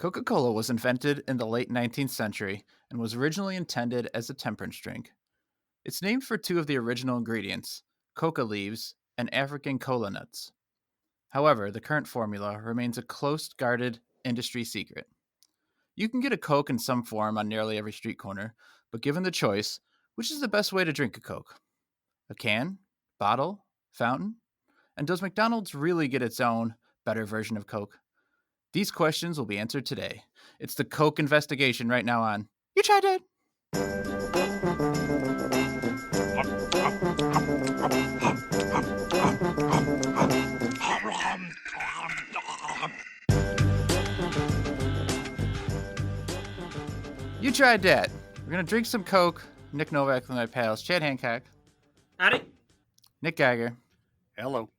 Coca-Cola was invented in the late 19th century and was originally intended as a temperance drink. It's named for two of the original ingredients, coca leaves and African cola nuts. However, the current formula remains a close-guarded industry secret. You can get a Coke in some form on nearly every street corner, but given the choice, which is the best way to drink a Coke? A can? Bottle? Fountain? And does McDonald's really get its own, better version of Coke? These questions will be answered today. It's the Coke investigation right now on You Tried It! You Tried That. We're going to drink some Coke. Nick Novak with my pals, Chad Hancock. Howdy. Nick Geiger. Hello.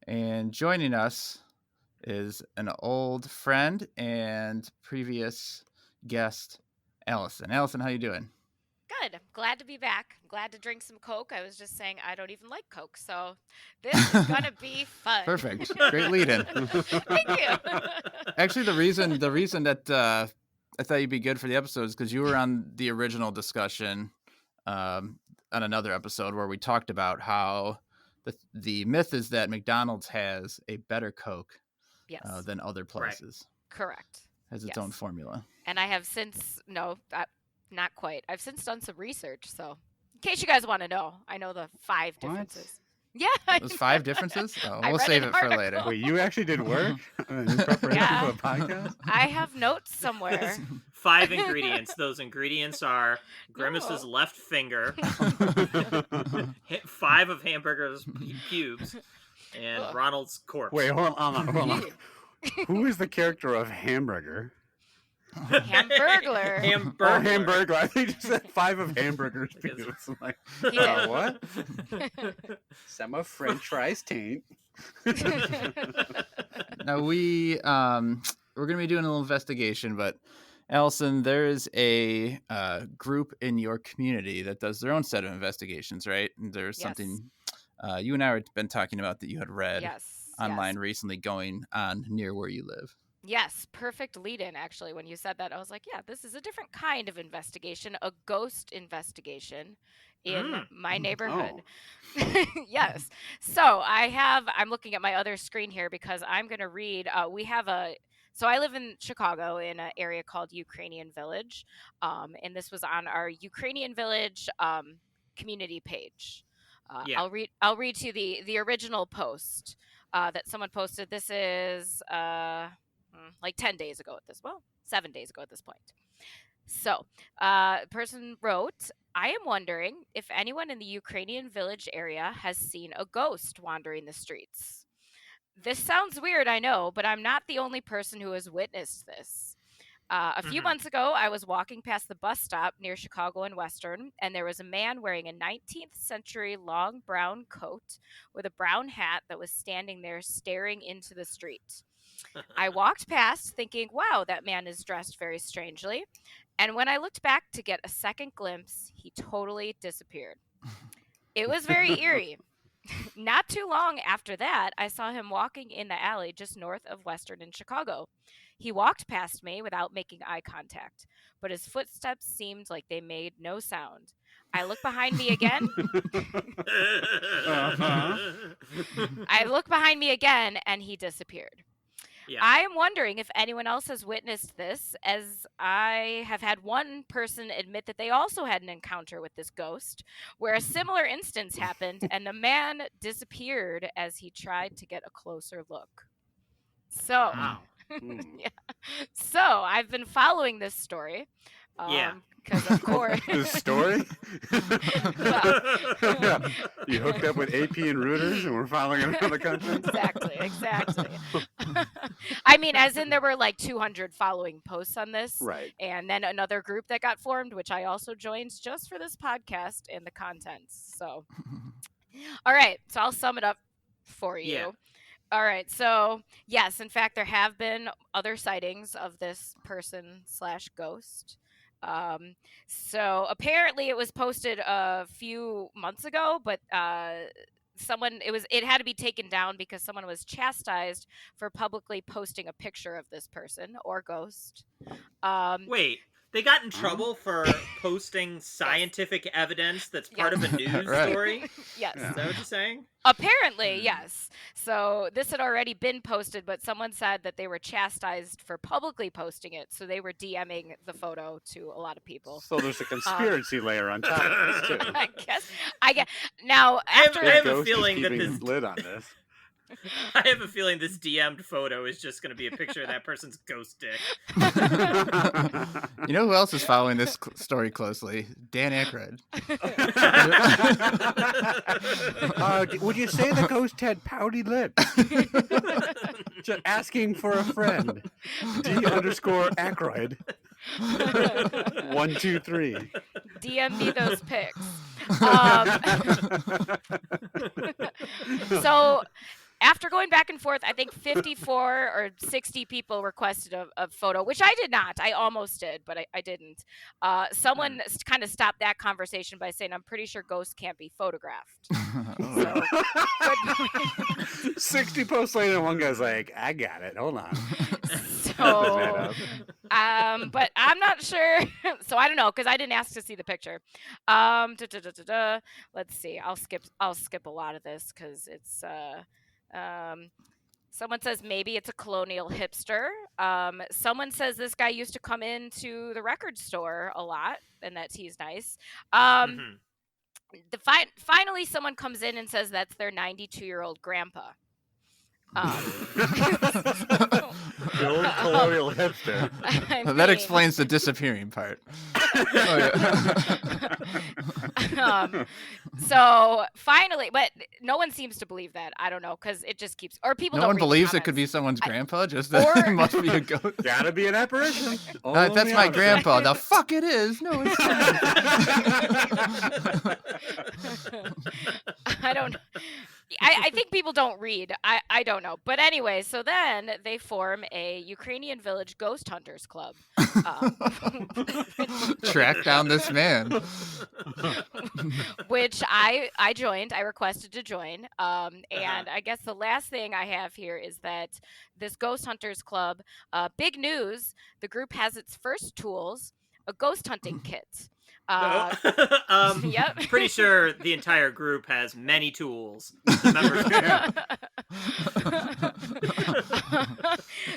And joining us is an old friend and previous guest, Allison. Allison, how you doing? Good. I'm glad to be back. I'm glad to drink some Coke. I was just saying I don't even like Coke, so this is going to be fun. Perfect. Great lead-in. Thank you. Actually, the reason that I thought you'd be good for the episode is because you were on the original discussion on another episode where we talked about how the myth is that McDonald's has a better Coke than other places. Right. Correct. Has its own formula. And I have since, not quite. I've since done some research, so in case you guys want to know, I know the 5 differences. Yeah. There's 5 differences? Oh, we'll save it for later. Wait, you actually did work in preparation for a podcast? I have notes somewhere. 5 ingredients. Those ingredients are Grimace's left finger, 5 of Hamburger's pubes, and Ronald's corpse. Wait, hold on. Who is the character of Hamburger? Hamburglar. Oh, Hamburger. I think you said 5 of Hamburger's pubes. I'm like, what? Some of French fries taint. Now we're going to be doing a little investigation, but Allison, there is a group in your community that does their own set of investigations, right? And there's something you and I have been talking about that you had read online recently going on near where you live. Yes, perfect lead-in, actually. When you said that, I was like, yeah, this is a different kind of investigation, a ghost investigation in my neighborhood. Oh. Yes. So I'm looking at my other screen here because I'm going to read, so I live in Chicago in an area called Ukrainian Village, and this was on our Ukrainian Village community page. I'll read to you the original post that someone posted. This is like 10 days ago 7 days ago at this point. So person wrote, I am wondering if anyone in the Ukrainian Village area has seen a ghost wandering the streets. This sounds weird, I know, but I'm not the only person who has witnessed this. A few months ago, I was walking past the bus stop near Chicago and Western, and there was a man wearing a 19th century long brown coat with a brown hat that was standing there staring into the street. I walked past thinking, wow, that man is dressed very strangely. And when I looked back to get a second glimpse, he totally disappeared. It was very eerie. Not too long after that, I saw him walking in the alley just north of Western in Chicago. He walked past me without making eye contact, but his footsteps seemed like they made no sound. I look behind me again. I look behind me again, and he disappeared. Yeah. I am wondering if anyone else has witnessed this, as I have had one person admit that they also had an encounter with this ghost, where a similar instance happened, and the man disappeared as he tried to get a closer look. So, yeah. So I've been following this story. Because of course. The story? You hooked up with AP and Reuters and we're following another content? Exactly. I mean, as in there were like 200 following posts on this. Right. And then another group that got formed, which I also joined just for this podcast and the contents. So, all right. So I'll sum it up for you. Yeah. All right. So, yes, in fact, there have been other sightings of this person/ghost. So apparently it was posted a few months ago, but it had to be taken down because someone was chastised for publicly posting a picture of this person or ghost. Wait, they got in trouble for posting scientific evidence that's part of a news story? Yes. Is that what you're saying? Apparently, yes. So this had already been posted, but someone said that they were chastised for publicly posting it, so they were DMing the photo to a lot of people. So there's a conspiracy layer on top of this, too. I guess. Now, after... I have a feeling that this lid on this. I have a feeling this DM'd photo is just going to be a picture of that person's ghost dick. You know who else is following this story closely? Dan Aykroyd. Would you say the ghost had pouty lips? Just asking for a friend. D_Aykroyd. 1, 2, 3. DM me those pics. So after going back and forth, I think 54 or 60 people requested a photo, which I did not. I almost did, but I didn't. Someone kind of stopped that conversation by saying, I'm pretty sure ghosts can't be photographed. So, 60 posts later, one guy's like, I got it. Hold on. So, but I'm not sure. So I don't know, because I didn't ask to see the picture. Let's see. I'll skip a lot of this because it's... someone says maybe it's a colonial hipster. Someone says this guy used to come into the record store a lot and that he's nice. Finally someone comes in and says that's their 92-year-old grandpa. The old colonial hipster. That explains the disappearing part. So finally, but no one seems to believe that. I don't know, because it just keeps, or people. No don't one read the believes it comments. could be someone's grandpa. Just that it must be a ghost. Gotta be an apparition. That's my grandpa. The fuck it is. No, it's not. I don't. I think people don't read. I don't know. But anyway, so then they form a Ukrainian village ghost hunters club. Track down this man. Which I joined. I requested to join. And I guess the last thing I have here is that this ghost hunters club, big news, the group has its first tools, a ghost hunting kit. Yep. Pretty sure the entire group has many tools. The members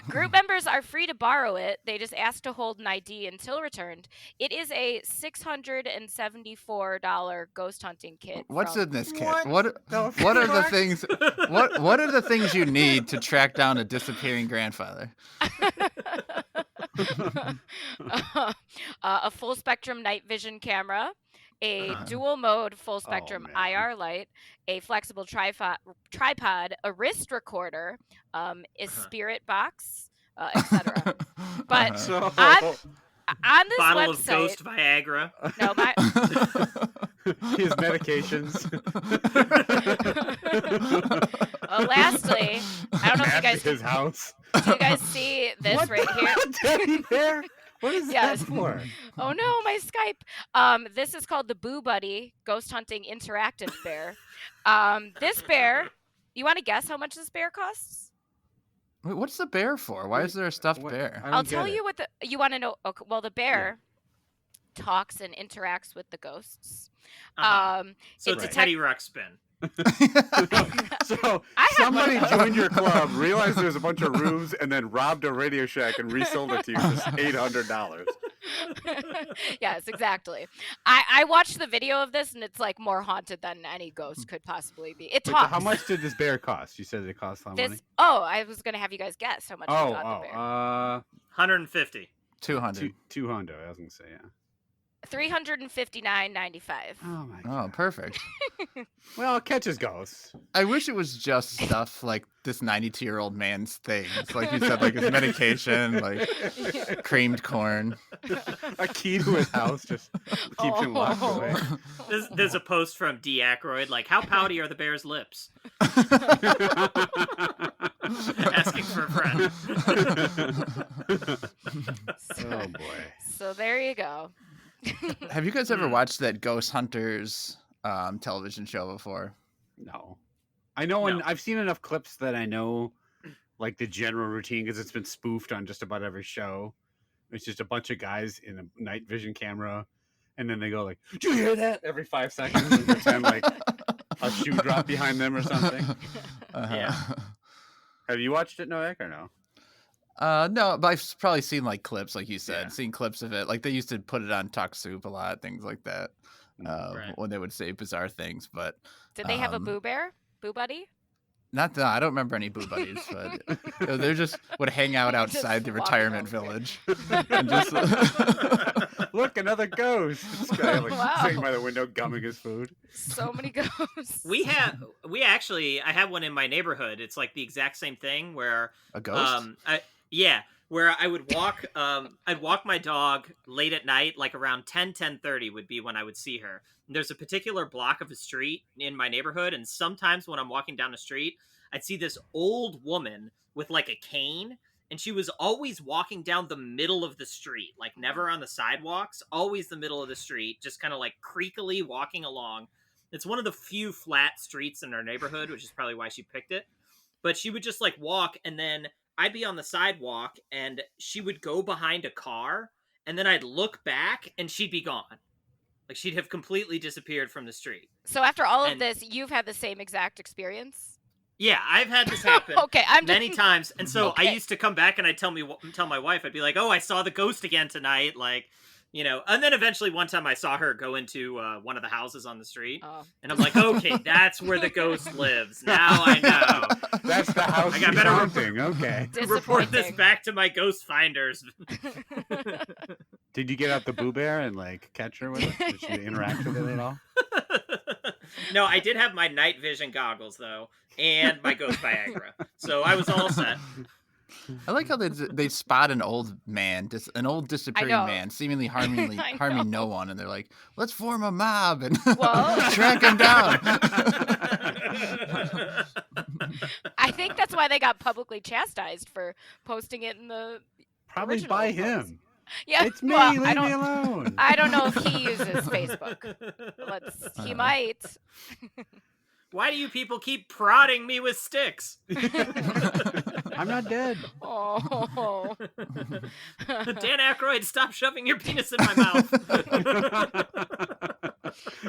Group members are free to borrow it. They just ask to hold an ID until returned. It is a $674 ghost hunting kit. What's in this kit? What are the things? What are the things you need to track down a disappearing grandfather? A full spectrum night vision camera, a dual mode full spectrum IR light, a flexible tripod, a wrist recorder, a spirit box, etc. But on this bottle website, of Ghost Viagra. No, his medications. Lastly, I don't know if you guys. His house. Do you guys see this right here? Teddy bear? What is that for? Oh no, my Skype. This is called the Boo Buddy Ghost Hunting Interactive Bear. This bear, you want to guess how much this bear costs? Wait, what's the bear for? Why is there a stuffed bear? I'll tell you what you want to know. Okay, well, the bear talks and interacts with the ghosts. So it's a Teddy Ruxpin. So somebody joined your club, realized there's a bunch of rooms, and then robbed a Radio Shack and resold it to you for $800. Yes, exactly. I watched the video of this, and it's like more haunted than any ghost could possibly be. It talks. How much did this bear cost? You said it cost how money? Oh, I was gonna have you guys guess how much it got the bear. 150. 200. 200. I was gonna say, yeah. $359.95. Oh my god. Oh, perfect. Well, it catches ghosts. I wish it was just stuff like this 92-year-old man's things. Like you said, like his medication, like creamed corn. A key to his house just keeps him locked away. There's a post from D. Aykroyd, like, how pouty are the bear's lips? Asking for a friend. Oh boy. So there you go. Have you guys ever watched that Ghost Hunters television show before? No. I know, and No. I've seen enough clips that I know, like, the general routine, because it's been spoofed on just about every show. It's just a bunch of guys in a night vision camera, and then they go like, "Did you hear that?" every 5 seconds, and pretend like a shoe drop behind them or something. Yeah. Have you watched it, Noak, or no? No, but I've probably seen like clips, like you said, Yeah. seen clips of it. Like they used to put it on Talk Soup a lot, things like that, Right. when they would say bizarre things. But Did they have a Boo Bear? Boo Buddy? not that I don't remember any Boo Buddies, but they just would hang out outside the retirement village and just Look, another ghost. This guy like Wow. sitting by the window gumming his food. So many ghosts. I have one in my neighborhood. It's like the exact same thing where a ghost. where I would walk I'd walk my dog late at night, like around 10:30 would be when I would see her. And there's a particular block of a street in my neighborhood, and sometimes when I'm walking down the street, I'd see this old woman with like a cane, and she was always walking down the middle of the street, like never on the sidewalks, always the middle of the street, just kind of like creakily walking along. It's one of the few flat streets in our neighborhood, which is probably why she picked it. But she would just like walk, and then I'd be on the sidewalk and she would go behind a car, and then I'd look back and she'd be gone. Like she'd have completely disappeared from the street. So after all of this, you've had the same exact experience? Yeah, I've had this happen Okay, many times. And so Okay. I used to come back and I'd tell my wife, I'd be like, "Oh, I saw the ghost again tonight." Like, you know, and then eventually one time I saw her go into one of the houses on the street. Oh. And I'm like, okay, that's where the ghost lives. Now I know. That's the house I got she's better haunting. Okay. report this Disappointing. back to my ghost finders. Did you get out the Boo Bear and like catch her with it? Did she interact with it at all? No, I did have my night vision goggles though, and my ghost Viagra, so I was all set. I like how they spot an old man, an old disappearing know. man, seemingly I harming know. no one, and they're like, "Let's form a mob and Well- track him down." I think that's why they got publicly chastised for posting it in the Probably original by post. him. Yeah, It's me. well, Leave me alone. I don't know if he uses Facebook. He might. Why do you people keep prodding me with sticks? I'm not dead. Oh. Dan Aykroyd, stop shoving your penis in my mouth.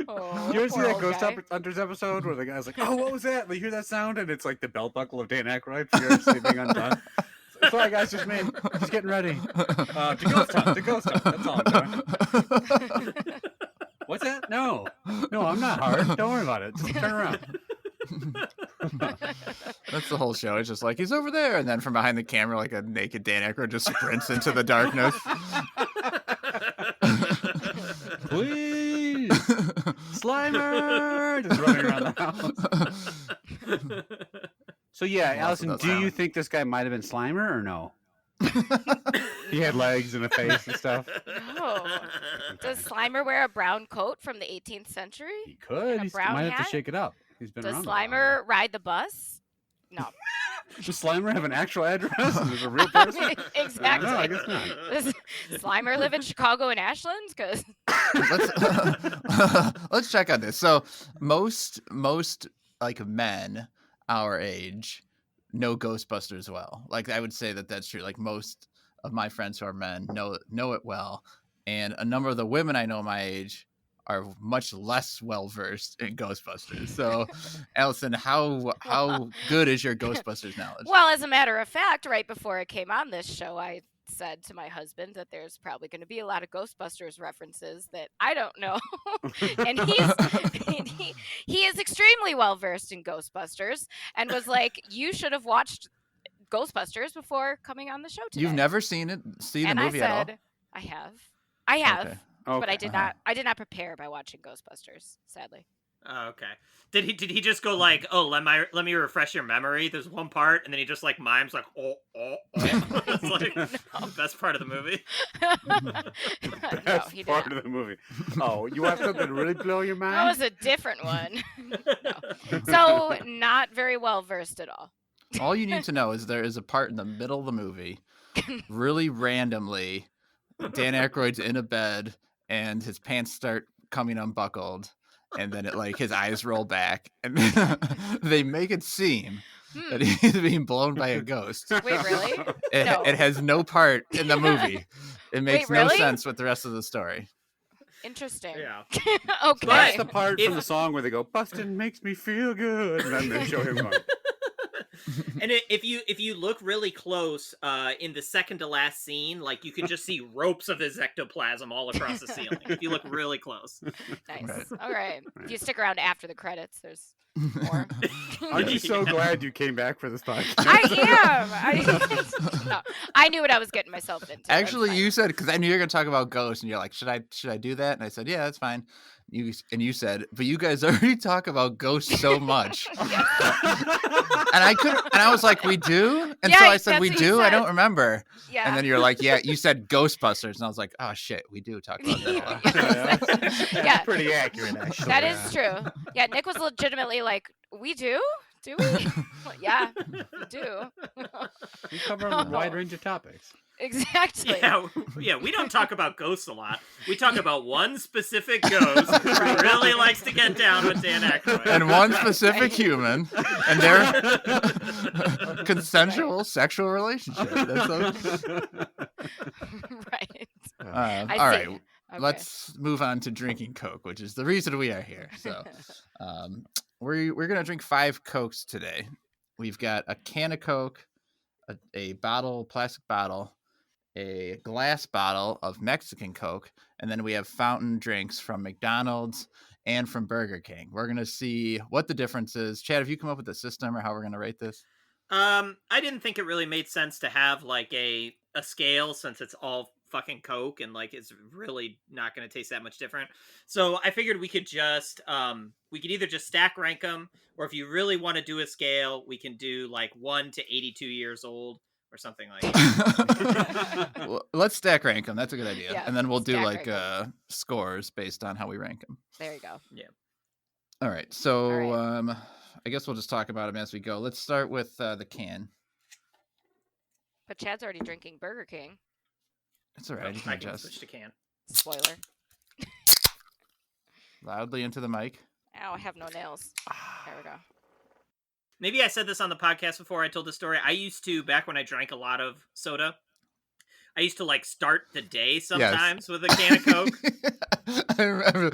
Oh, You ever see poor that old Ghost guy. Hunters episode where the guy's like, "Oh, what was that?" You hear that sound, and it's like the belt buckle of Dan Aykroyd, furiously being undone. Sorry, guys, just me. Just getting ready. To ghost hunt. To ghost hunt. That's all I'm doing. What's that? No, I'm not hard. Don't worry about it. Just turn around. That's the whole show. It's just like he's over there, and then from behind the camera, like a naked Dan Aykroyd just sprints into the darkness. Please, Slimer, just running around the house. So yeah, Allison, that do sound. you think this guy might have been Slimer or no? He had legs and a face and stuff. No. Does Slimer wear a brown coat from the 18th century? He could. a He brown might have hat? to shake it up. He's been Does around. a while. Slimer ride the bus? No. Does Slimer have an actual address? Is it a real person? Exactly. No, I guess not. Does Slimer live in Chicago and Ashland? Because Let's check on this. So most like men our age know Ghostbusters well. Like I would say that that's true. Like most of my friends who are men know it well, and a number of the women I know my age are much less well versed in Ghostbusters. So, Allison, how good is your Ghostbusters knowledge? well, as a matter of fact, right before I came on this show, I said to my husband that there's probably going to be a lot of Ghostbusters references that I don't know, and he is extremely well versed in Ghostbusters, and was like, "You should have watched Ghostbusters before coming on the show today." You've never seen the and movie I at all? said, I have, Okay. but I Okay. did not prepare by watching Ghostbusters, sadly. Oh, okay. Did he just go like, "Oh, let me refresh your memory"? There's one part, and then he just like mimes like, "Oh." It's like the best part of the movie. No, he did part not. of the movie. Oh, you have something to really blow your mind? That was a different one. No. So not very well versed at all. All you need to know is there is a part in the middle of the movie, really randomly, Dan Aykroyd's in a bed and his pants start coming unbuckled, and then it like his eyes roll back, and they make it seem that Hmm. he's being blown by a ghost. Wait, really? It, No. it has no part in the movie. It makes no really? sense with the rest of the story. Interesting. Yeah. Okay. That's the part if- from the song where they go, "Bustin' makes me feel good," and then they show him going. And if you look really close, in the second to last scene, like you can just see ropes of his ectoplasm all across the ceiling. If you look really close. Nice. Right. All right. If you stick around after the credits, there's more. I'm just so glad you came back for this podcast. I am. No, I knew what I was getting myself into. I'm Actually, fine. you said, because I knew you were going to talk about ghosts, and you're like, should I do that? And I said, yeah, that's fine. You said, but you guys already talk about ghosts so much, and I was like, we do, and so Yeah, I said, we that's what you do. I don't said. remember. Yeah. And then you're like, yeah, you said Ghostbusters, and I was like, oh shit, we do talk about that a lot. Yeah. Yeah. Pretty accurate, actually. That is true. Yeah, Nick was legitimately like, we do? Do we? Well, yeah, we do. We cover a wide range of topics. Exactly. Yeah, we don't talk about ghosts a lot. We talk about one specific ghost who really likes to get down with Dan Aykroyd. And one specific human, and their consensual sexual relationship. That's Right. all I right. see. Okay. Let's move on to drinking Coke, which is the reason we are here. So, we're gonna drink 5 Cokes today. We've got a can of Coke, a plastic bottle, a glass bottle of Mexican Coke, and then we have fountain drinks from McDonald's and from Burger King. We're gonna see what the difference is. Chad, have you come up with a system or how we're gonna rate this? I didn't think it really made sense to have like a scale since it's all fucking Coke and like it's really not going to taste that much different. So I figured we could just we could either just stack rank them, or if you really want to do a scale, we can do like 1 to 82 years old or something like that. Well, let's stack rank them. That's a good idea. Yeah, And then we'll do stack like rank 'em. scores based on how we rank them. There you go. All right. So All right. I guess we'll just talk about them as we go. Let's start with the can. But Chad's already drinking Burger King. It's all right. You can I can adjust switch to can. Spoiler. loudly into the mic. Ow, I have no nails. There we go. Maybe I said this on the podcast before. I told the story. I used to, back when I drank a lot of soda, I used to like start the day sometimes with a can of Coke. I remember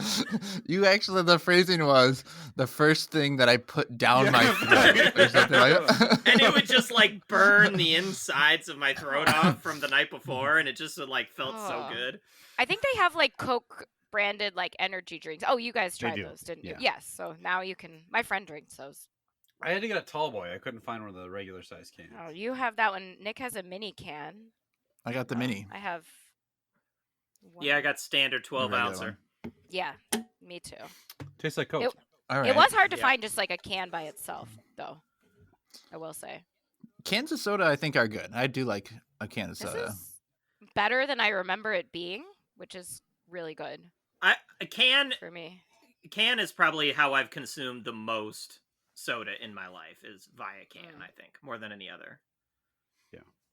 you actually, the phrasing was the first thing that I put down my throat or something like that. And it would just like burn the insides of my throat off from the night before, and it just like felt so Oh. good. I think they have like Coke branded like energy drinks. Oh, you guys They tried do, those, didn't yeah. you? Yes. So now you can. My friend drinks those. I had to get a tall boy. I couldn't find one of the regular size cans. Oh, you have that one. Nick has a mini can. I got the mini. I have. One. Yeah, I got standard 12 regular ouncer. one. Yeah, me too. Tastes like Coke. It- All right. It was hard to Yeah. find just like a can by itself, though. I will say. Cans of soda, I think, are good. I do like a can of This soda. is better than I remember it being, which is really good A can for me. is probably how I've consumed the most soda in my life is via can. Mm. I think more than any other.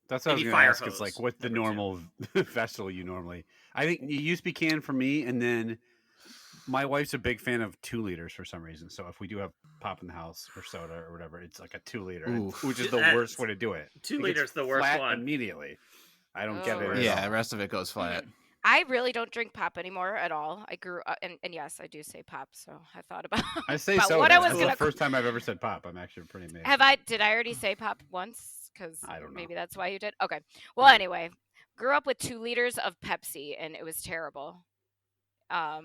That's what I was Maybe going to fire ask. It's like, hose, what's the number 2. normal festival you normally? I think it used to be canned for me, and then my wife's a big fan of 2 liters for some reason. So if we do have pop in the house or soda or whatever, it's like a 2 liter, Oof. which is the That's- worst way to do it. 2 It gets liters the worst flat one. immediately. I don't Oh, get it. right. At Yeah, all. the rest of it goes flat. I really don't drink pop anymore at all. I grew up, and yes, I do say pop. So I thought about. I say about soda. what I was That's gonna. the first time I've ever said pop. I'm actually pretty amazed. Have I? Did I already say pop once? Because I don't know. maybe that's why you did. Okay. Well, anyway, grew up with 2 liters of Pepsi, and it was terrible. Yeah.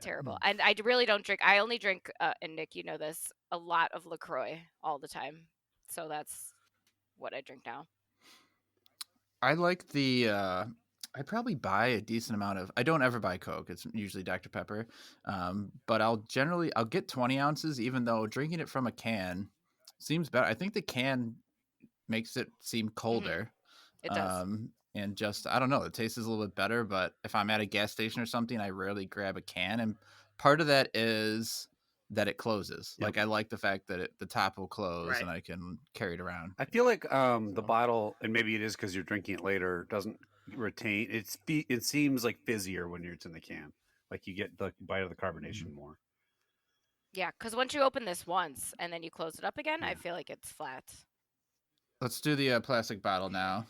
Terrible. And I really don't drink. I only drink, and Nick, you know this, a lot of LaCroix all the time. So that's what I drink now. I like the. I probably buy a decent amount of. I don't ever buy Coke. It's usually Dr Pepper, but I'll get 20 ounces, even though drinking it from a can seems better. I think the can makes it seem colder. It does. And just I don't know, it tastes a little bit better. But if I'm at a gas station or something, I rarely grab a can, and part of that is that it closes. Yep. Like I like the fact that the top will close Right. and I can carry it around. I feel like the bottle, and maybe it is because you're drinking it later, doesn't retain. It seems like fizzier when it's in the can. Like you get the bite of the carbonation more. Yeah, because once you open this once and then you close it up again, I Yeah. feel like it's flat. Let's do the plastic bottle now.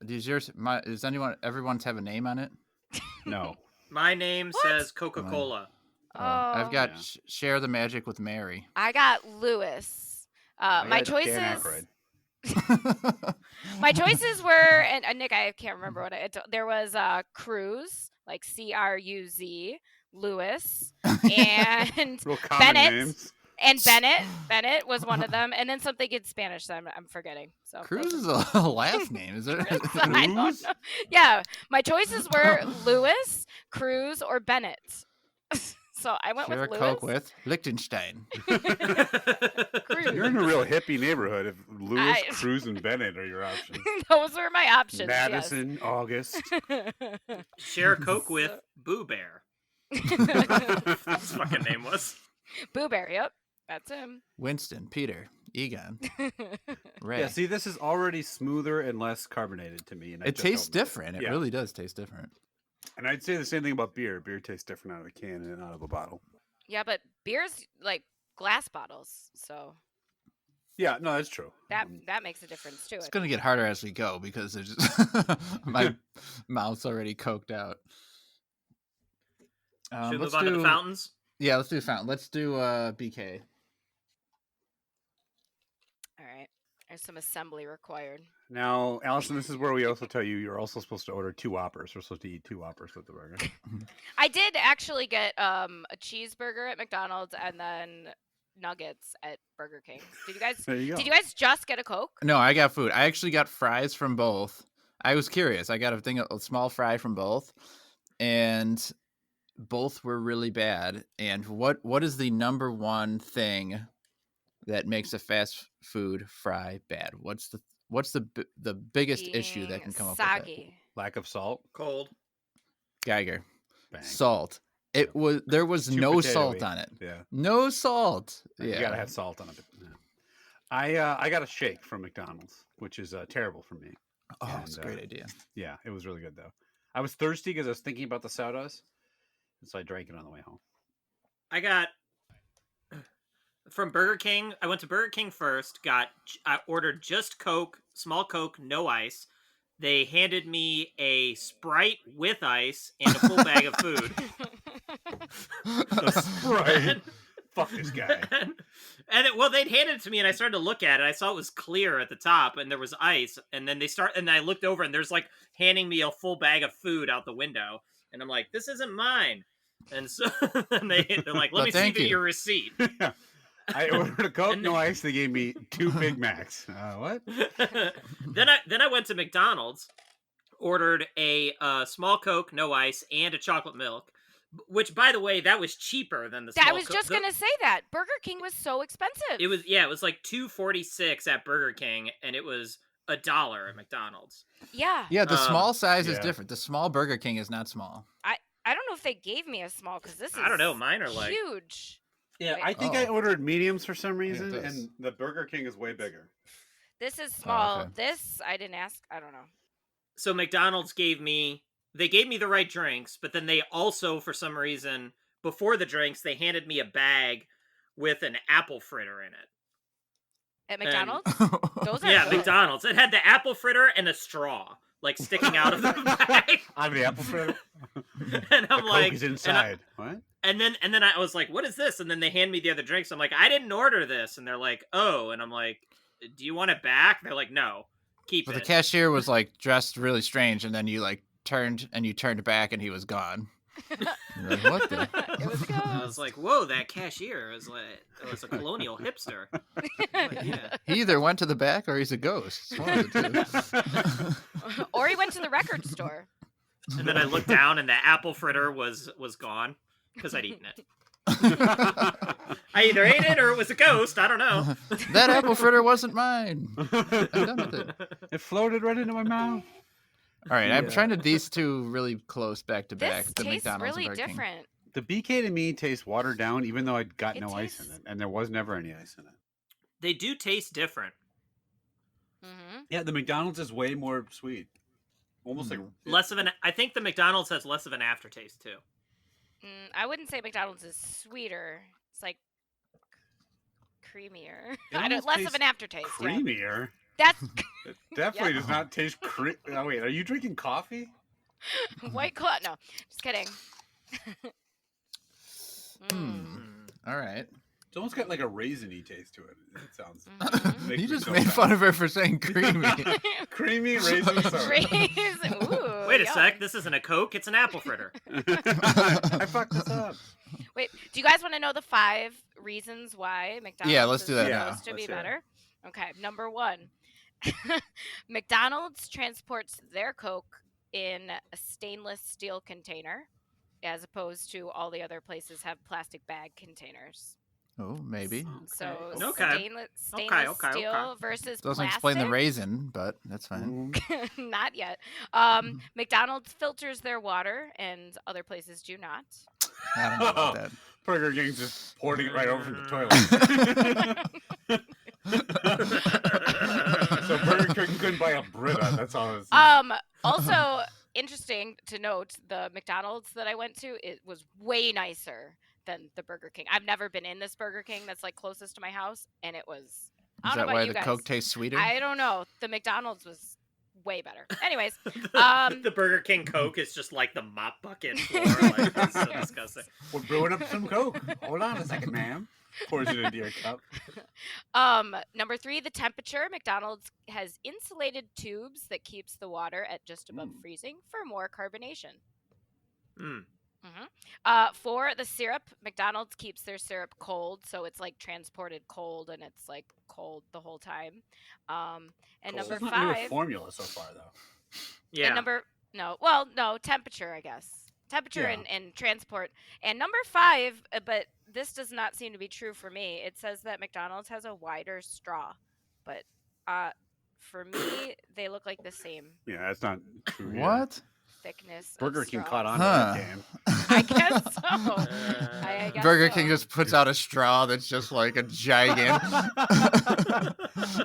Does everyone's have a name on it? No. My name What? says Coca-Cola. I've got Yeah. Share the Magic with Mary. I got Lewis. My Dan choices. Aykroyd. My choices were, and Nick, I can't remember there was Cruz, like Cruz, Lewis, and Real common Bennett. names. And Bennett was one of them, and then something in Spanish that I'm forgetting. So Cruz is a last name, is it? I don't know. Yeah, my choices were Lewis, Cruz, or Bennett. So I went Share with a Lewis. Coke with Liechtenstein. Cruz. You're in a real hippie neighborhood if Lewis, Cruz, and Bennett are your options. Those were my options. Madison, August. Share a Coke with Boo Bear. His fucking name was. Boo Bear, yep. That's him. Winston, Peter, Egon, Ray. Yeah, see, this is already smoother and less carbonated to me. And it tastes different. It Yeah. really does taste different. And I'd say the same thing about beer. Beer tastes different out of a can and out of a bottle. Yeah, but beer's like glass bottles, so Yeah, no, that's true. that makes a difference too. It's going to get harder as we go because there's my mouth's already coked out. Should we move on to the fountains? Yeah, let's do fountain. Let's do BK. All right. There's some assembly required. Now, Allison, this is where we also tell you you're also supposed to order 2 Whoppers. We're supposed to eat 2 Whoppers with the burger. I did actually get a cheeseburger at McDonald's and then nuggets at Burger King. There you go. Did you guys just get a Coke? No, I got food. I actually got fries from both. I was curious. I got a small fry from both, and both were really bad. And what is the number one thing that makes a fast food fry bad? What's the biggest issue that can come up with soggy. Lack of salt. Cold. it? Geiger. Bang. Salt. There was Too no potato-y. salt on it. Yeah. No salt. You Yeah. gotta have salt on it. Yeah. I got a shake from McDonald's, which is terrible for me. Oh, it's a great idea. Yeah, it was really good though. I was thirsty because I was thinking about the sodas, and so I drank it on the way home. I got from Burger King. I went to Burger King first. I ordered just Coke, small Coke, no ice. They handed me a Sprite with ice and a full bag of food. The Sprite. Fuck this guy. They'd handed it to me, and I started to look at it. I saw it was clear at the top, and there was ice. And then and I looked over, and there's like handing me a full bag of food out the window, and I'm like, "This isn't mine." And so they're like, "Let me see your receipt." I ordered a Coke, no ice. They gave me 2 Big Macs. What? Then I went to McDonald's, ordered a small Coke, no ice, and a chocolate milk. Which, by the way, that was cheaper than the small I was just gonna say that Burger King was so expensive. It was like $2.46 at Burger King, and it was $1 at McDonald's. Yeah. Yeah, the small size is yeah. different. The small Burger King is not small. I don't know if they gave me a small because this is I don't know. Mine are like huge. Yeah, I think I ordered mediums for some reason, and the Burger King is way bigger. This is small. okay. This I didn't ask. I don't know. So McDonald's gave me the right drinks, but then they also, for some reason, before the drinks, they handed me a bag with an apple fritter in it. At McDonald's? Those are good. McDonald's. It had the apple fritter and a straw, like sticking out of the bag. Out of the apple fritter? And I'm The like, Coke is inside. What? and then I was like, what is this? And then they hand me the other drinks. I'm like, I didn't order this. And they're like, oh. And I'm like, do you want it back? They're like, no, keep But it. the cashier was like dressed really strange, and then you like turned back, and he was gone. You're like, what the? It was good. I was like, whoa, that cashier was a colonial hipster. Yeah. He either went to the back or he's a ghost. It's one of the two. Or he went to the record store. And then I looked down, and the apple fritter was gone because I'd eaten it. I either ate it or it was a ghost. I don't know. That apple fritter wasn't mine. I'm done with it. It floated right into my mouth. All right, I'm trying to these two really close back to back. This The tastes McDonald's really and Burger King. different. The BK to me tastes watered down, even though I'd got It no ice in tastes- it, and there was never any ice in it. They do taste different. Mm-hmm. Yeah, the McDonald's is way more sweet, almost like Less of an. I think the McDonald's has less of an aftertaste too. I wouldn't say McDonald's is sweeter. It's like creamier. It I don't, almost less of tastes an aftertaste. Yeah. creamier. That's It definitely does not taste Oh, wait, are you drinking coffee? White Claw. No, just kidding. All right. It's almost got like a raisiny taste to it. It sounds. Mhm. makes You me just so made sad. fun of her for saying creamy. Creamy raisin soda. Ooh, Wait a yum. sec, this isn't a Coke, it's an apple fritter. I fucked this up. Wait, do you guys want to know the 5 reasons why McDonald's Yeah, let's is do that now. supposed to Let's be hear it. better? Okay, number 1. McDonald's transports their Coke in a stainless steel container, as opposed to all the other places have plastic bag containers. Oh, maybe. So Okay. stainless Okay. steel versus Doesn't plastic. explain the raisin, but that's fine. Not yet. McDonald's filters their water, and other places do not. I don't know about that. Burger King's just pouring it right over from the toilet. So Burger King couldn't buy a Brita. That's all. It was. Also interesting to note, the McDonald's that I went to, it was way nicer than the Burger King. I've never been in this Burger King that's like closest to my house, and it was. I Is don't know that about why you the guys. Coke tastes sweeter? I don't know. The McDonald's was way better. Anyways, The Burger King Coke is just like the mop bucket floor. Like, it's so disgusting. We're brewing up some Coke. Hold on a second, ma'am. Pours it into your cup. Number 3, the temperature. McDonald's has insulated tubes that keeps the water at just above freezing for more carbonation. 4, the syrup. McDonald's keeps their syrup cold, so it's like transported cold, and it's like cold the whole time. And Cool. number It's not new 5, formula so far, though. Yeah. no, temperature, I guess. Temperature Yeah. and transport. And number 5, but this does not seem to be true for me. It says that McDonald's has a wider straw, but for me, they look like the same Yeah, that's not true. either. What? thickness. of Burger King straw. caught on to Huh. that game. I guess so. I guess Burger so. King just puts out a straw that's just like a giant.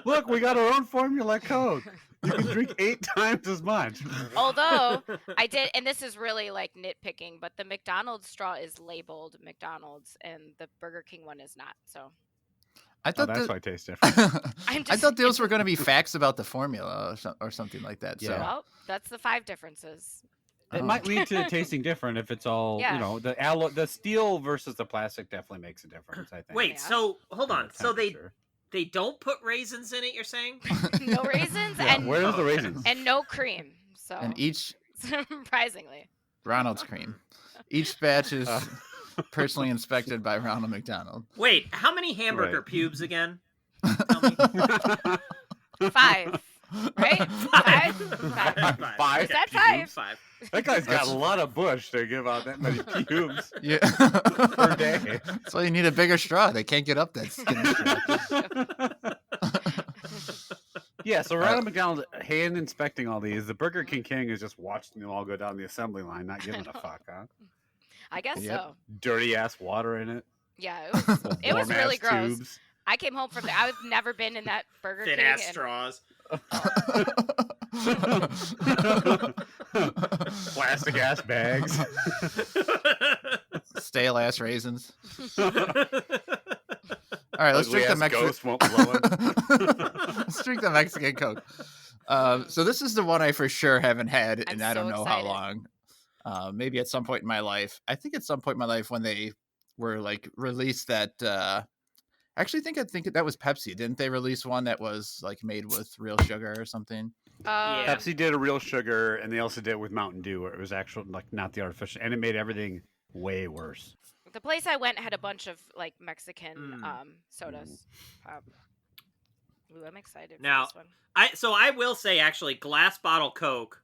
Look, we got our own formula Coke. You can drink 8 times as much. Although I did, and this is really like nitpicking, but the McDonald's straw is labeled McDonald's, and the Burger King one is not. So I Oh, thought that's that- why it tastes different. I'm I just. thought those were going to be facts about the formula or something like that. So Yeah. Well, that's the 5 differences. It Oh. might lead to it tasting different if it's all, Yeah. you know, the steel versus the plastic definitely makes a difference, I think. Wait, Yeah. so hold And on. the So temperature. they don't put raisins in it, you're saying? No raisins Yeah, and where's the raisins? and no cream. So and each surprisingly. Ronald's cream. Each batch is personally inspected by Ronald McDonald. Wait, how many hamburger Right. pubes again? Tell me. 5, right? 5. 5. Five. Is that pubes? 5? 5. That guy's got a lot of bush to give out that many pubes Yeah. per day. So you need a bigger straw. They can't get up that skinny straw. Yeah, so Ronald McDonald hand inspecting all these. The Burger King is just watching them all go down the assembly line, not giving a fuck, huh? I guess Yep. so. Dirty ass water in it. Yeah, it was really warm-ass gross. tubes. I came home from I've never been in that Burger Thin King. ass and- straws. Plastic ass bags. Stale ass raisins. All right, let's drink the Ugly-ass Mexican. ghost won't blow it. Let's drink the Mexican Coke. So this is the one I for sure haven't had, I'm and I don't so know excited. how long. Maybe at some point in my life. I think at some point in my life when they were like released that. I think that was Pepsi. Didn't they release one that was like made with real sugar or something? Yeah. Pepsi did a real sugar, and they also did it with Mountain Dew, where it was actual, like, not the artificial, and it made everything way worse. The place I went had a bunch of like Mexican sodas. Ooh, I'm excited Now- for this one. I will say actually, glass bottle Coke,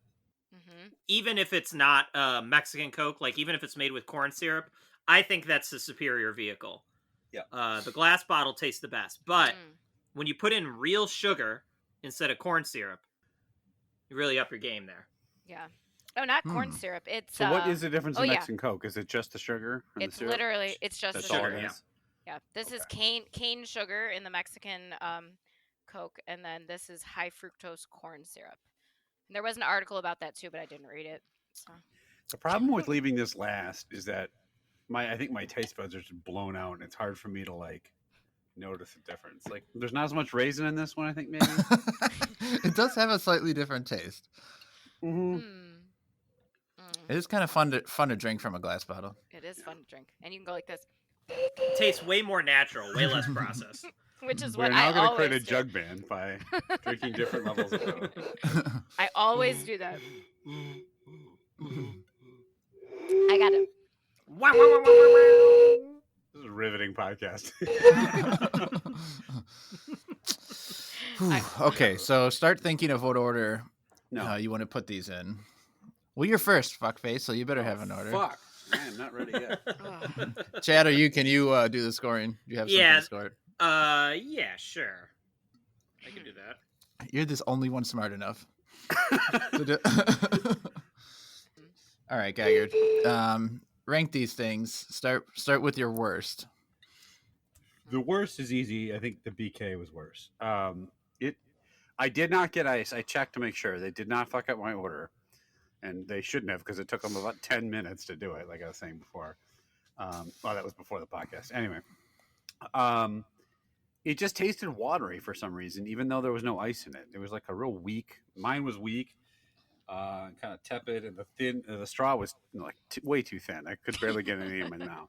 Mm-hmm. even if it's not Mexican Coke, like even if it's made with corn syrup, I think that's the superior vehicle. Yeah. The glass bottle tastes the best, but when you put in real sugar instead of corn syrup, you really up your game there. Yeah. Oh, not corn syrup. It's So what is the difference oh, in yeah. Mexican Coke? Is it just the sugar and it's the syrup? literally it's just That's the all sugar. it yeah. is? Yeah. This is cane sugar in the Mexican Coke, and then this is high fructose corn syrup. And there was an article about that too, but I didn't read it. So. The problem with leaving this last is that I think my taste buds are just blown out, and it's hard for me to like notice a difference. Like, there's not as much raisin in this one, I think, maybe. It does have a slightly different taste. Mm-hmm. It is kind of fun to drink from a glass bottle. It is fun to drink, and you can go like this. It tastes way more natural, way less processed. Which is We're what now I going to always create a do. jug band by drinking different levels of Coke. I always do that. I got it. This is a riveting podcast. Okay, so start thinking of what order No. you want to put these in. Well, you're first, fuckface, so you better have an order. Fuck. Man, I'm not ready yet. Chad, can you do the scoring? Do you have something to score? Yeah, sure. I can do that. You're this only one smart enough. All right, Geiger. Rank these things. Start with your worst. The worst is easy. I think the BK was worse. I did not get ice. I checked to make sure. They did not fuck up my order. And they shouldn't have, because it took them about 10 minutes to do it, like I was saying before. Well, that was before the podcast. Anyway. It just tasted watery for some reason, even though there was no ice in it. It was like a real weak. Mine was weak, kind of tepid, and the straw was like way too thin. I could barely get any in my mouth.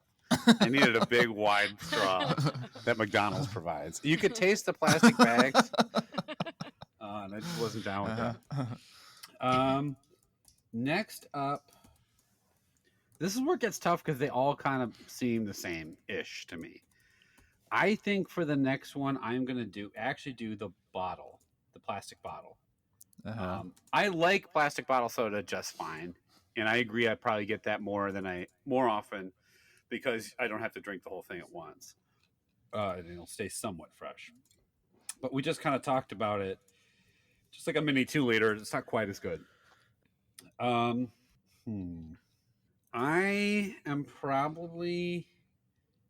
I needed a big, wide straw that McDonald's provides. You could taste the plastic bags, and I just wasn't down with that. Next up, this is where it gets tough because they all kind of seem the same-ish to me. I think for the next one, I'm going to do the bottle, the plastic bottle. I like plastic bottle soda just fine. And I agree I'd probably get that more often because I don't have to drink the whole thing at once. And it'll stay somewhat fresh. But we just kind of talked about it. Just like a mini 2-liter, it's not quite as good. I am probably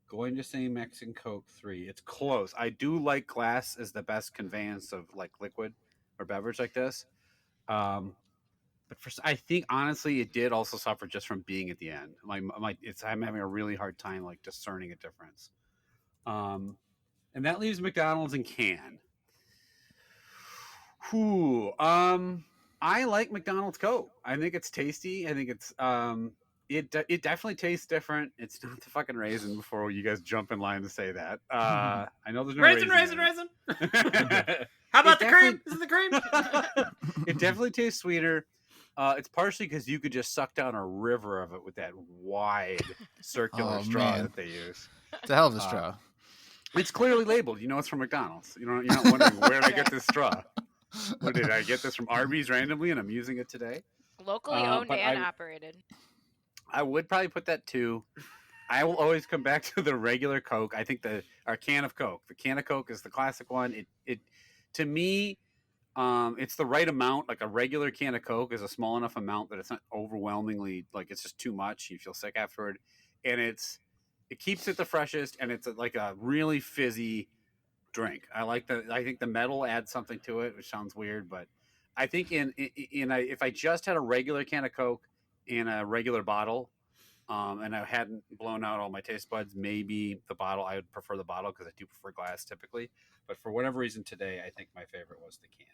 going to say Mexican Coke 3. It's close. I do like glass as the best conveyance of like liquid or beverage like this. But I think honestly, it did also suffer just from being at the end. I'm having a really hard time like discerning a difference. And that leaves McDonald's in can. I like McDonald's Coke. I think it's tasty. I think it's It definitely tastes different. It's not the fucking raisin before you guys jump in line to say that. I know there's no raisin. How about the cream? Is it the cream? It definitely tastes sweeter. It's partially because you could just suck down a river of it with that wide circular straw that they use. It's a hell of a straw. It's clearly labeled. You know it's from McDonald's. You're not wondering where did I get this straw. What did I get this from Arby's randomly and I'm using it today? Locally owned and operated. I would probably put that 2. I will always come back to the regular Coke. I think our can of Coke. The can of Coke is the classic one. It to me, it's the right amount. Like a regular can of Coke is a small enough amount that it's not overwhelmingly like it's just too much. You feel sick afterward, and it keeps it the freshest, and it's like a really fizzy drink. I think the metal adds something to it, which sounds weird, but I think if I just had a regular can of Coke in a regular bottle, and I hadn't blown out all my taste buds, maybe the bottle. I would prefer the bottle because I do prefer glass typically. But for whatever reason today, I think my favorite was the can.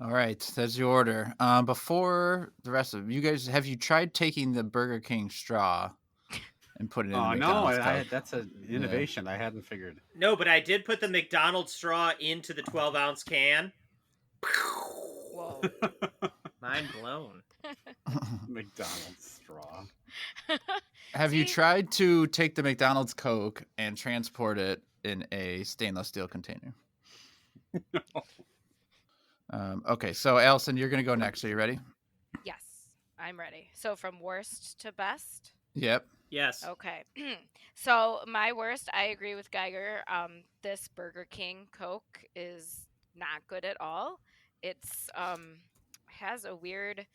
All right, that's your order. Before the rest of you guys, have you tried taking the Burger King straw and putting it in the McDonald's Coke? That's an innovation I hadn't figured. No, but I did put the McDonald's straw into the 12-ounce can. Whoa. Mind blown. McDonald's straw. Have you tried to take the McDonald's Coke and transport it in a stainless steel container? No. Okay, so Allison, you're going to go next. Are you ready? Yes, I'm ready. So from worst to best? Yep. Yes. Okay. So my worst, I agree with Geiger. This Burger King Coke is not good at all. It's has a weird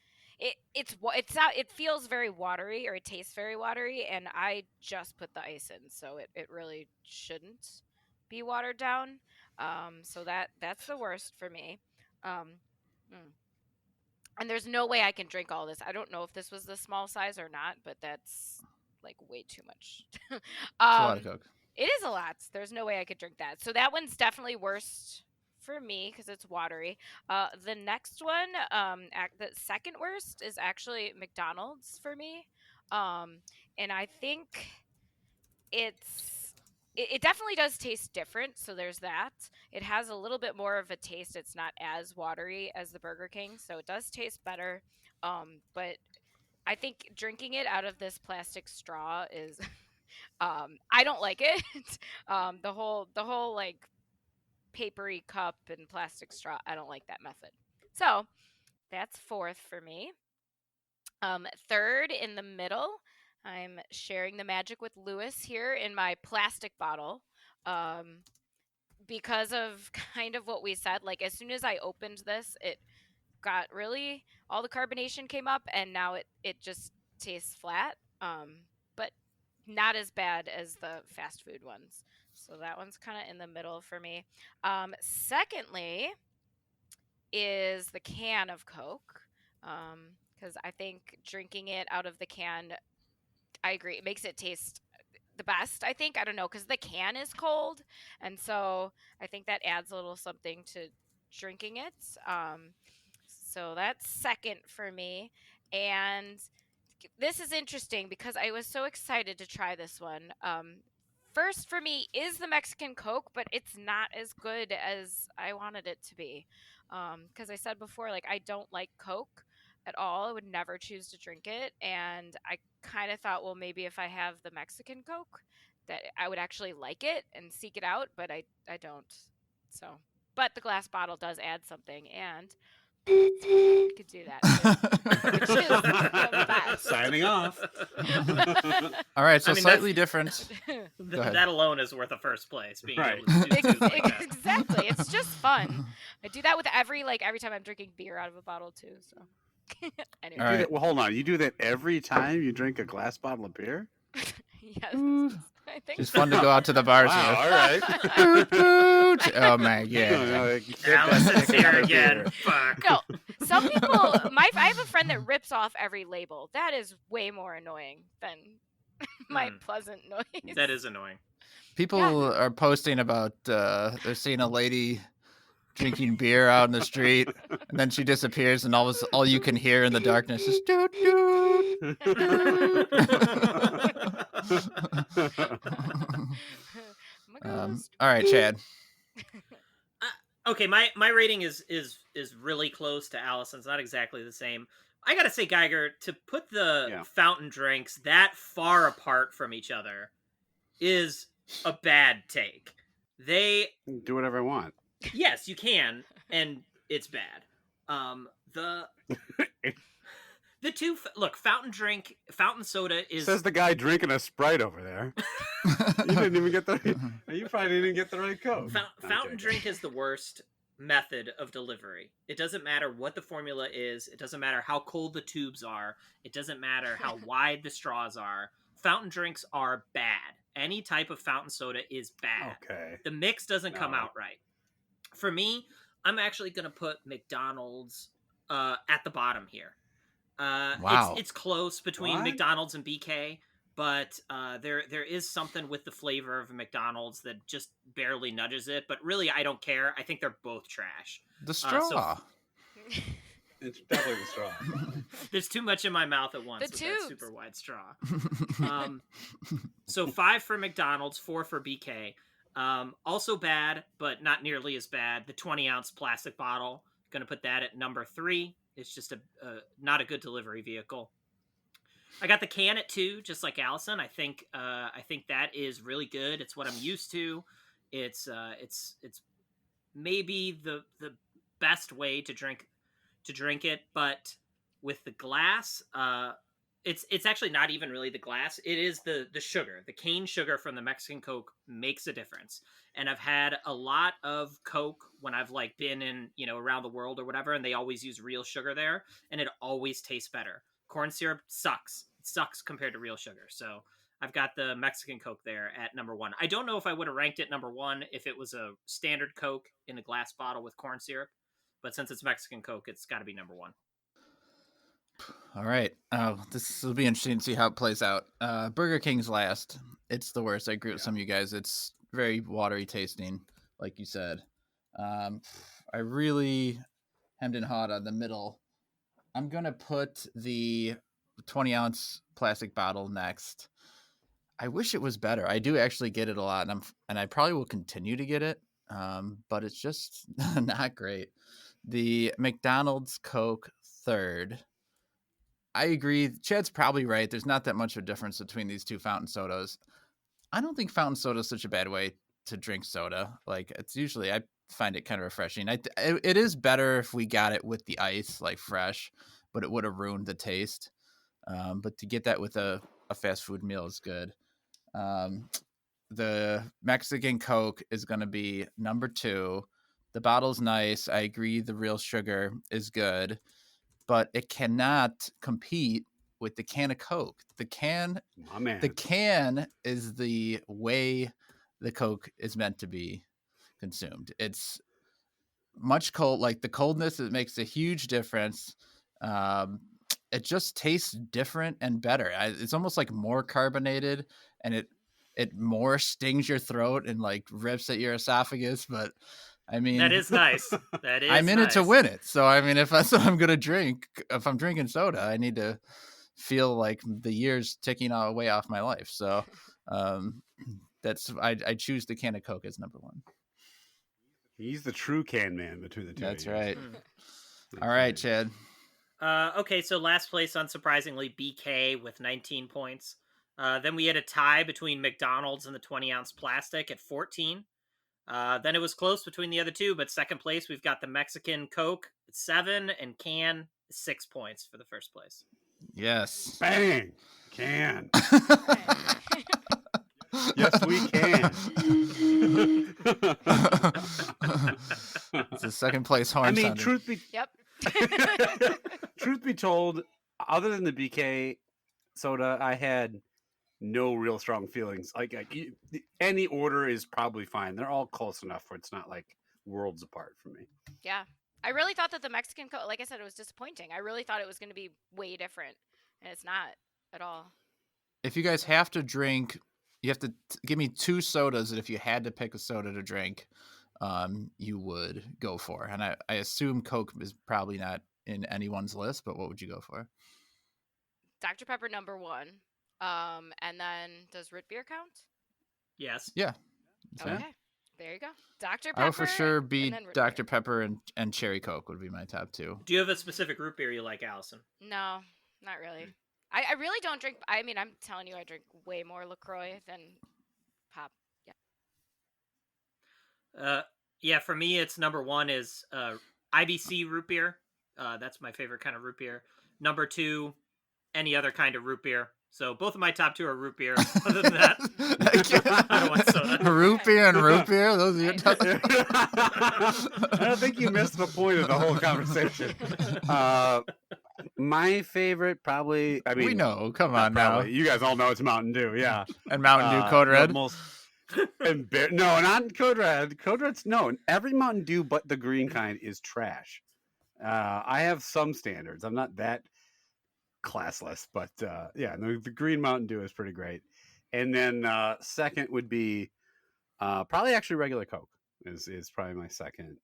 it feels very watery, or it tastes very watery, and I just put the ice in, so it really shouldn't be watered down. So that's the worst for me. And there's no way I can drink all this. I don't know if this was the small size or not, but that's like way too much. It's a lot of Coke. It is a lot. There's no way I could drink that. So that one's definitely worst for me because it's watery. The next one, the second worst is actually McDonald's for me. Um, and I think it definitely does taste different. So there's that. It has a little bit more of a taste. It's not as watery as the Burger King, so it does taste better. But I think drinking it out of this plastic straw is I don't like it. The whole like papery cup and plastic straw, I don't like that method. So that's fourth for me. Third in the middle, I'm sharing the magic with Lewis here in my plastic bottle. Um, because of kind of what we said, like as soon as I opened this, it got really all the carbonation came up, and now it just tastes flat. But not as bad as the fast food ones. So that one's kind of in the middle for me. Secondly, is the can of Coke. Because I think drinking it out of the can, I agree, it makes it taste the best. I think, I don't know, because the can is cold, and so I think that adds a little something to drinking it. So that's second for me, and this is interesting because I was so excited to try this one. First for me is the Mexican Coke, but it's not as good as I wanted it to be. Because I said before, like I don't like Coke at all. I would never choose to drink it, and I kind of thought, well, maybe if I have the Mexican Coke, that I would actually like it and seek it out, but I don't. So, but the glass bottle does add something, and you could do that too, which is the best. Signing off. All right, so I mean, slightly different. Go ahead. That alone is worth a first place. Being Right. able to do two like that. Exactly. It's just fun. I do that with every time I'm drinking beer out of a bottle too. So anyway, All right. Well, hold on. You do that every time you drink a glass bottle of beer? yes, I think It's so. fun to go out to the bars Wow, all here. right. Toot, toot. Oh man, yeah. Allison's here again. Fuck. No, some people. I have a friend that rips off every label. That is way more annoying than my pleasant noise. That is annoying. People are posting about they're seeing a lady drinking beer out in the street, and then she disappears, and all you can hear in the darkness is doot doot. All right, Chad. Okay, my rating is really close to Allison's. Not exactly the same. I gotta say, Geiger, to put the fountain drinks that far apart from each other is a bad take. They do whatever I want. Yes, you can, and it's bad. The two look, fountain soda is says the guy drinking a Sprite over there. You didn't even get the. You probably didn't get the right code. Fountain drink is the worst method of delivery. It doesn't matter what the formula is. It doesn't matter how cold the tubes are. It doesn't matter how wide the straws are. Fountain drinks are bad. Any type of fountain soda is bad. Okay. The mix doesn't come out right. For me, I'm actually going to put McDonald's at the bottom here. Wow. It's close between McDonald's and BK, but there is something with the flavor of McDonald's that just barely nudges it. But really, I don't care. I think they're both trash. The straw. It's definitely the straw. There's too much in my mouth at once The with tubes. that super wide straw. So 5 for McDonald's, 4 for BK. Also bad, but not nearly as bad. The 20-ounce plastic bottle. Going to put that at number 3. It's just not a good delivery vehicle. I got the can at 2, just like Allison. I think that is really good. It's what I'm used to. It's maybe the best way to drink it, but with the glass, it's actually not even really the glass. It is the sugar. The cane sugar from the Mexican Coke makes a difference. And I've had a lot of Coke when I've like been in, around the world or whatever, and they always use real sugar there, and it always tastes better. Corn syrup sucks. It sucks compared to real sugar. So I've got the Mexican Coke there at number 1. I don't know if I would have ranked it number 1 if it was a standard Coke in a glass bottle with corn syrup, but since it's Mexican Coke, it's got to be number 1. All right. This will be interesting to see how it plays out. Burger King's last. It's the worst. I agree with some of you guys. It's very watery tasting, like you said. I really hemmed and hawed on the middle. I'm gonna put the 20-ounce plastic bottle next. I wish it was better. I do actually get it a lot, and I probably will continue to get it. But it's just not great. The McDonald's Coke third. I agree. Chad's probably right. There's not that much of a difference between these two fountain sodas. I don't think fountain soda is such a bad way to drink soda. Like it's usually, I find it kind of refreshing. It is better if we got it with the ice, like fresh, but it would have ruined the taste. But to get that with a fast food meal is good. The Mexican Coke is going to be number 2. The bottle's nice. I agree. The real sugar is good, but it cannot compete with the can of Coke. My man. The can is the way the Coke is meant to be consumed. It's much cold, like the coldness, it makes a huge difference. It just tastes different and better. It's almost like more carbonated, and it more stings your throat and like rips at your esophagus. But I mean, that is nice. That is. I'm in nice. it to win it. So I mean, if that's what I'm gonna drink, if I'm drinking soda, I need to feel like the years ticking away off my life. So that's I choose the can of Coke as number 1. He's the true can man between the two. That's of you. right. All right, Chad. Okay, so last place, unsurprisingly, BK with 19 points. Then we had a tie between McDonald's and the 20-ounce plastic at 14. Then it was close between the other two, but second place, we've got the Mexican Coke at 7 and can 6 points for the first place. Yes. Bang! Can. Yes, we can. It's the second place horn. I mean, sounding. Truth be told, other than the BK soda, I had no real strong feelings. Like any order is probably fine. They're all close enough where it's not like worlds apart for me. Yeah. I really thought that the Mexican Coke, like I said, it was disappointing. I really thought it was going to be way different, and it's not at all. If you guys have to drink, you have to give me 2 sodas that if you had to pick a soda to drink, you would go for. And I assume Coke is probably not in anyone's list, but what would you go for? Dr. Pepper number 1. And then does root beer count? Yes. Yeah. Okay. There you go. Dr. Pepper. I would for sure be and then root Dr. beer. Pepper and Cherry Coke would be my top 2. Do you have a specific root beer you like, Allison? No, not really. I really don't drink. I mean, I'm telling you, I drink way more LaCroix than pop. Yeah. Yeah, for me, it's number 1 is IBC root beer. That's my favorite kind of root beer. Number 2, any other kind of root beer. So both of my top 2 are root beer. Other than that, I don't want soda. Root beer and root beer? Those are your top. I don't think you missed the point of the whole conversation. My favorite, probably. I mean, we know. Come on now. You guys all know it's Mountain Dew, yeah. And Mountain Dew Code Red. No, not Code Red. Code Red's no. Every Mountain Dew but the green kind is trash. I have some standards. I'm not that classless, but yeah, the green Mountain Dew is pretty great. And then second would be probably actually regular Coke is probably my second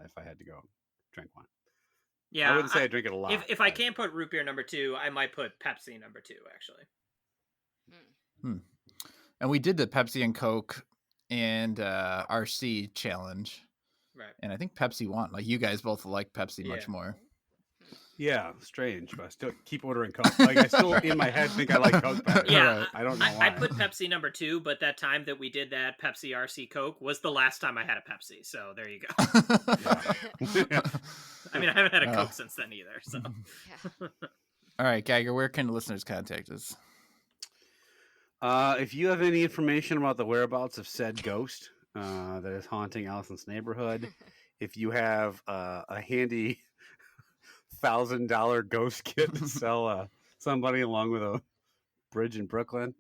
if I had to go drink one. Yeah, I wouldn't say I drink it a lot. If I can't put root beer number 2, I might put Pepsi number 2, actually. And we did the Pepsi and Coke and RC challenge. Right. And I think Pepsi won. Like you guys both like Pepsi much Yeah. more. Yeah, strange, but I still keep ordering Coke. Like I still in my head think I like Coke better. Yeah, I don't know why. I put Pepsi number 2, but that time that we did that Pepsi RC Coke was the last time I had a Pepsi. So there you go. Yeah. I mean, I haven't had a Coke since then either. So. Yeah. All right, Geiger, where can the listeners contact us? If you have any information about the whereabouts of said ghost that is haunting Allison's neighborhood, if you have a handy $1,000 ghost kit to sell somebody along with a bridge in Brooklyn,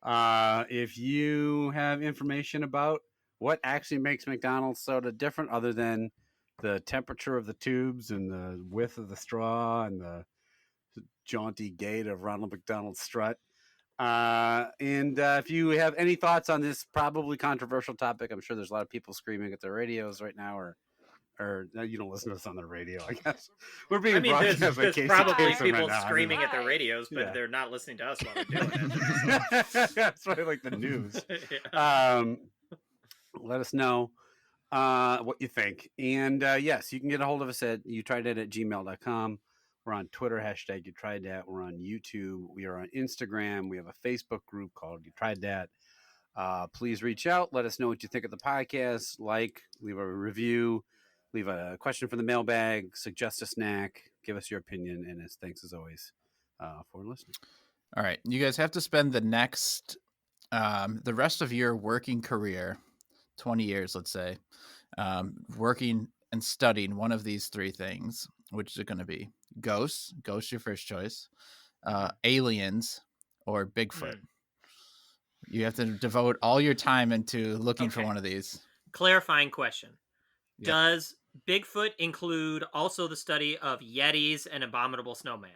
if you have information about what actually makes McDonald's soda different other than the temperature of the tubes and the width of the straw and the jaunty gait of Ronald McDonald Strut. And if you have any thoughts on this probably controversial topic, I'm sure there's a lot of people screaming at their radios right now, or you don't listen to us on the radio, I guess. We're being broadcast by there's Casey probably Kasem people right now. screaming at their Why? radios, but Yeah. they're not listening to us while they're doing it. Yeah, it's probably like the news. Yeah. Let us know what you think. And yes, you can get a hold of us at youtrydat@gmail.com. We're on Twitter, hashtag #YouTriedThat. We're on YouTube. We are on Instagram. We have a Facebook group called You Tried That. Please reach out. Let us know what you think of the podcast. Leave a review, leave a question for the mailbag, suggest a snack, give us your opinion. And thanks as always for listening. All right. You guys have to spend the rest of your working career, 20 years, let's say, working and studying one of these three things. Which is it going to be? Ghosts, your first choice, aliens, or Bigfoot. You have to devote all your time into looking for one of these. Clarifying question. Yep. Does Bigfoot include also the study of Yetis and abominable snowmen?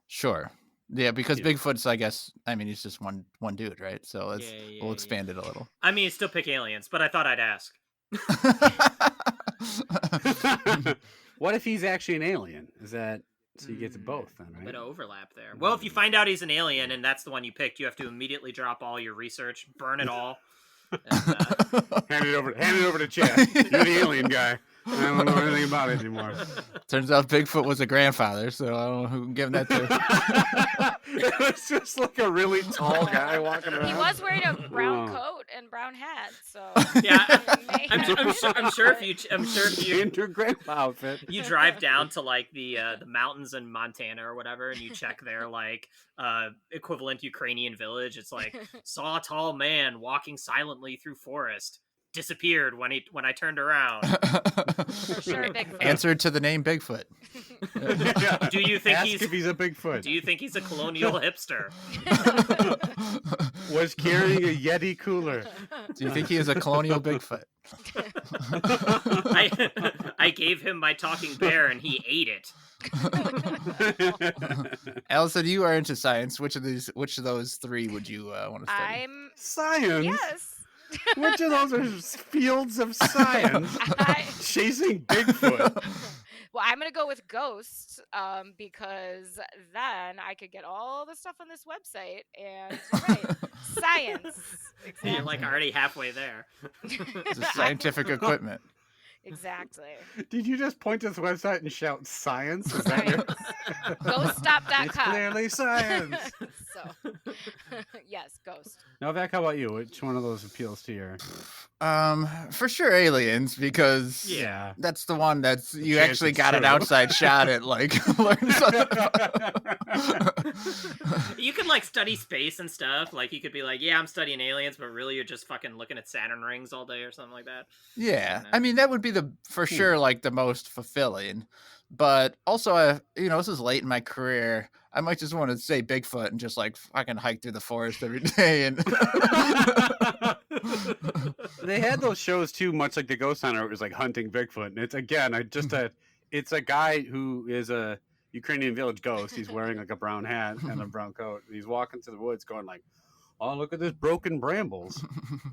Sure. Yeah, because Bigfoot's, I guess, he's just one dude, right? So we'll expand it a little. I mean, still pick aliens, but I thought I'd ask. What if he's actually an alien? Is that so? You get to both then, right? A bit of overlap there. Well, if you find out he's an alien and that's the one you picked, you have to immediately drop all your research, burn it all. And, hand it over to Chad. You're the alien guy. I don't know anything about it anymore. Turns out Bigfoot was a grandfather, so I don't know who can give him that to. It was just like a really tall guy walking around. He was wearing a brown coat and brown hat, so yeah, I'm sure if you in your grandpa outfit, you drive down to like the mountains in Montana or whatever, and you check their like equivalent Ukrainian village. It's like saw a tall man walking silently through forest. Disappeared when I turned around. for sure, Bigfoot. Answer to the name Bigfoot. Do you think Ask if he's a Bigfoot? Do you think he's a colonial hipster? Was carrying a Yeti cooler. Do you think he is a colonial Bigfoot? I gave him my talking bear and he ate it. Allison, you are into science. Which of those three would you want to study? I'm Science? yes. Which of those are fields of science? Chasing Bigfoot. Well, I'm gonna go with ghosts, because then I could get all the stuff on this website and science. Exactly. You're like already halfway there. It's scientific equipment. Exactly. Did you just point to this website and shout science? Is that your... Ghoststop.com. It's clearly science. So, yes, ghost. Novak, how about you? Which one of those appeals to your... For sure aliens, because Yeah. that's the one that's you chance actually it's got an true. outside shot at like learn something about. You could like study space and stuff. Like you could be like, yeah, I'm studying aliens, but really you're just fucking looking at Saturn rings all day or something like that. Yeah, I mean that would be for sure like the most fulfilling. But also, this is late in my career. I might just want to say Bigfoot and just like fucking hike through the forest every day. And they had those shows too, much like the Ghost Hunter. It was like hunting Bigfoot, and it's again, it's a guy who is a Ukrainian village ghost. He's wearing like a brown hat and a brown coat. And he's walking through the woods, going like, "Oh, look at this broken brambles.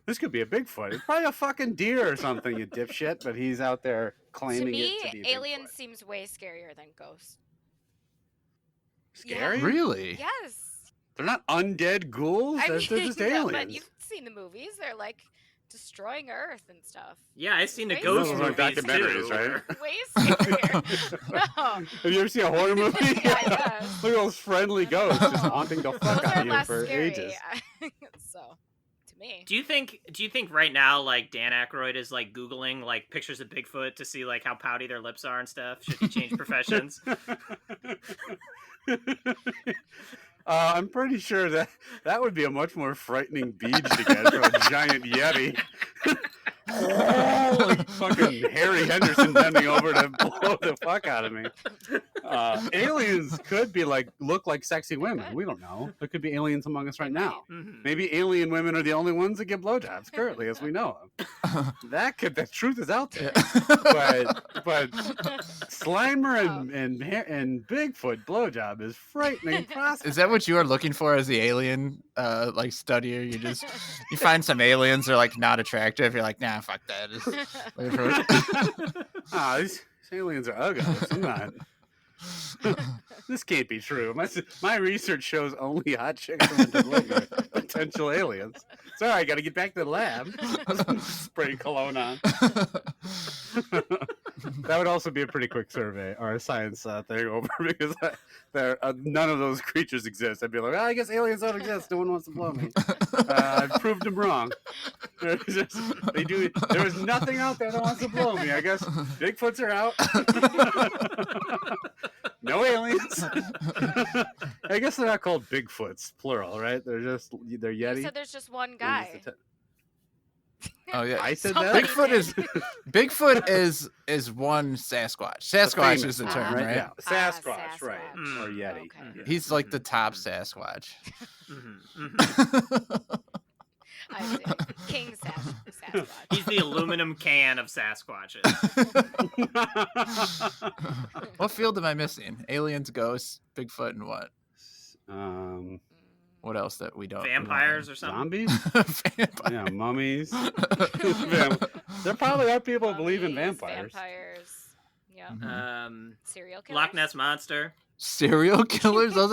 This could be a Bigfoot. It's probably a fucking deer or something, you dipshit." But he's out there claiming To me, it to be a aliens Bigfoot. seems way scarier than ghosts. Scary? really, Yes. They're not undead ghouls. I They're mean, just no, aliens. but you've seen the movies. They're like destroying Earth and stuff. Yeah, I've seen the Way ghost Those are movies documentaries, too. right? Way scarier. No. Have you ever seen a horror movie? Yeah, yes. Look at those friendly ghosts just haunting the Those fuck out are of you less for scary. ages. So, to me. Do you think right now like Dan Aykroyd is like Googling like pictures of Bigfoot to see like how pouty their lips are and stuff? Should he change professions? I'm pretty sure that would be a much more frightening beach to get from a giant Yeti. like fucking Harry Henderson bending over to blow the fuck out of me. Aliens could be look like sexy women. We don't know. There could be aliens among us right now. Mhm. Maybe alien women are the only ones that give blowjobs currently, as we know them. The truth is out there. But Slimer and Bigfoot blowjob is frightening prospect. Is that what you are looking for as the alien studier? You find some aliens are like not attractive. You're like, nah, fuck that. Just wait for it. These aliens are ugly. I'm not. This can't be true. My research shows only hot chicks want to deliver potential aliens. Sorry, I got to get back to the lab. Spray cologne on. That would also be a pretty quick survey or a science thing over because none of those creatures exist. I'd be like, I guess aliens don't exist. No one wants to blow me. I've proved them wrong. There was nothing out there that wants to blow me. I guess Bigfoots are out. No aliens. I guess they're not called Bigfoots, plural, right? They're Yeti. You said there's just one guy. Oh yeah, I said Somebody that. Bigfoot is one Sasquatch. Sasquatch is the term, right? Yeah, Sasquatch, right? Or Mm. Yeti. Okay. Yeah. He's like the top Sasquatch. Mhm, mhm. I see. King Sasquatch. He's the aluminum can of Sasquatches. What field am I missing? Aliens, ghosts, Bigfoot, and what? What else that we don't? Vampires or something. Zombies? Vampires. Yeah, mummies. There probably are people who believe in Mummies, vampires. Vampires. Yeah. Mhm. Serial killers. Loch Ness Monster. Serial killers? Those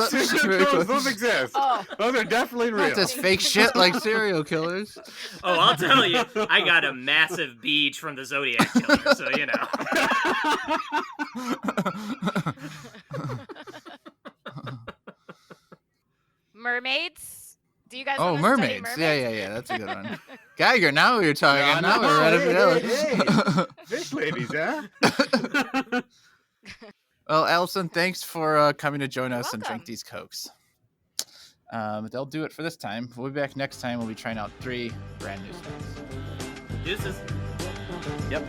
exist. Oh. Those are definitely real. Not just fake shit like serial killers. Oh, I'll tell you, I got a massive beach from the Zodiac Killer, so you know. Mermaids? Do you guys Oh, want to study mermaids. mermaids? Yeah, that's a good one. Geiger, now you're talking. Yeah, now no, we're right up hey, your alley. Fish ladies, huh? Well, Allison, thanks for coming to join us and drink welcome. these Cokes. They'll do it for this time. We'll be back next time. We'll be trying out 3 brand new snacks. Deuces. Yep.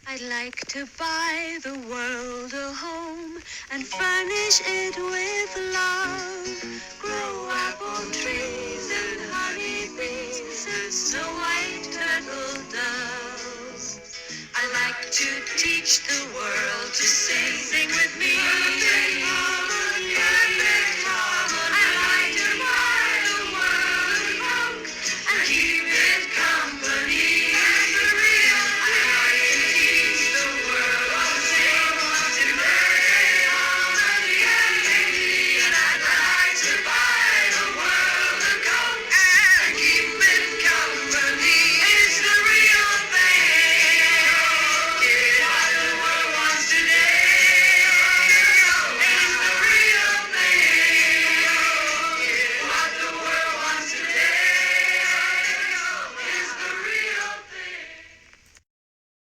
I'd like to buy the world a home and furnish it with love. Grow apple trees and honey bees and snow white turtle doves. I like to teach the world to sing with me.